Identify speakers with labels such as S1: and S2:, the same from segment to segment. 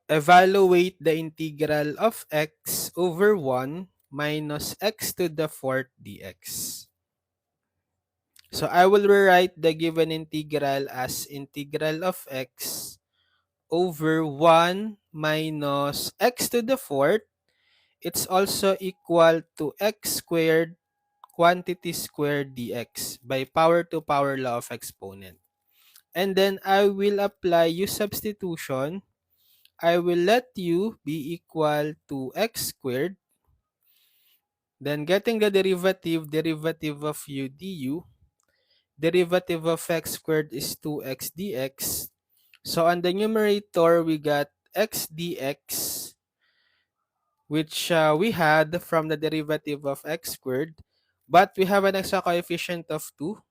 S1: evaluate the integral of x over 1 minus x to the fourth dx. So I will rewrite the given integral as integral of x over 1 minus x to the fourth. It's also equal to x squared quantity squared dx by power to power law of exponent. And then I will apply u substitution. I will let u be equal to x squared. Then getting the derivative of u du, derivative of x squared is 2x dx. So on the numerator, we got x dx, which we had from the derivative of x squared. But we have an extra coefficient of 2.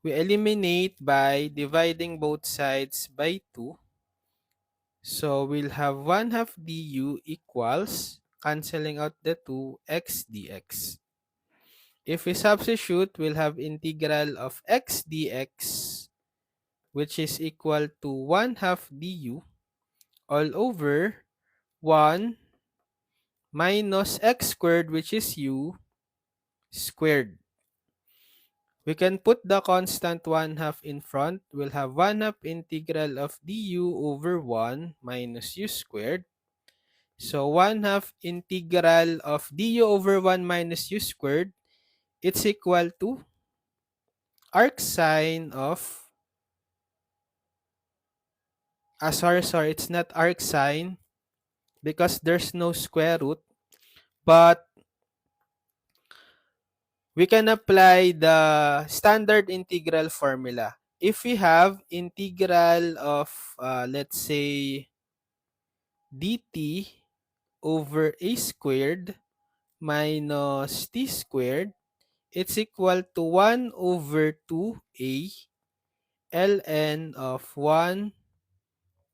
S1: We eliminate by dividing both sides by 2. So we'll have 1 half du equals, canceling out the 2, x dx. If we substitute, we'll have integral of x dx, which is equal to 1 half du all over 1 minus x squared, which is u squared. We can put the constant 1 half in front. We'll have 1 half integral of du over 1 minus u squared. So 1 half integral of du over 1 minus u squared, it's equal to arc sine of, sorry, it's not arc sine because there's no square root, but we can apply the standard integral formula. If we have integral of, let's say, dt over a squared minus t squared, it's equal to 1 over 2a ln of 1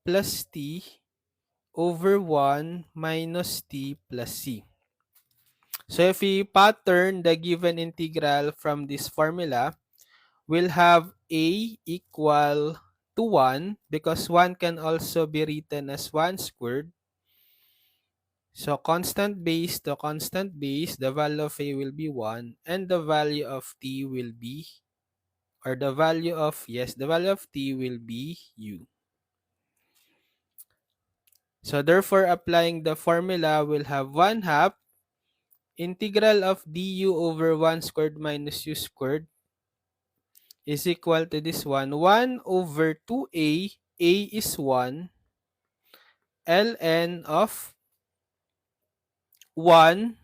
S1: plus t over 1 minus t plus c. So if we pattern the given integral from this formula, we'll have a equal to 1 because 1 can also be written as 1 squared. So constant base to constant base, the value of a will be 1 and the value of t will be, or the value of, the value of t will be u. So therefore, applying the formula, we'll have 1 half integral of du over 1 squared minus u squared is equal to this one. 1 over 2a, a is 1, ln of 1,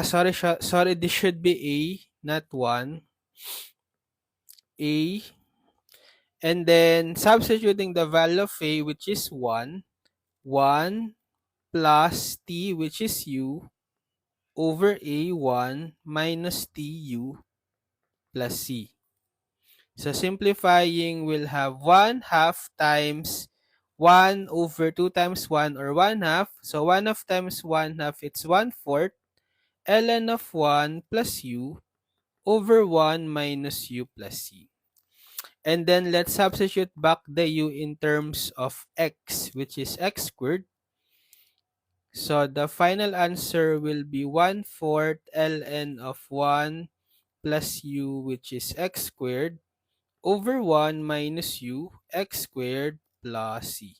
S1: sorry, this should be a, not 1, a, and then substituting the value of a, which is 1, 1 plus t, which is u, over a1 minus tu plus c. So simplifying, we'll have 1 half times 1 over 2 times 1, or 1 half. So 1 half times 1 half, it's 1/4 ln of 1 plus u over 1 minus u plus c. And then let's substitute back the u in terms of x, which is x squared. So the final answer will be 1/4 ln of 1 plus u, which is x squared, over 1 minus u, x squared plus c.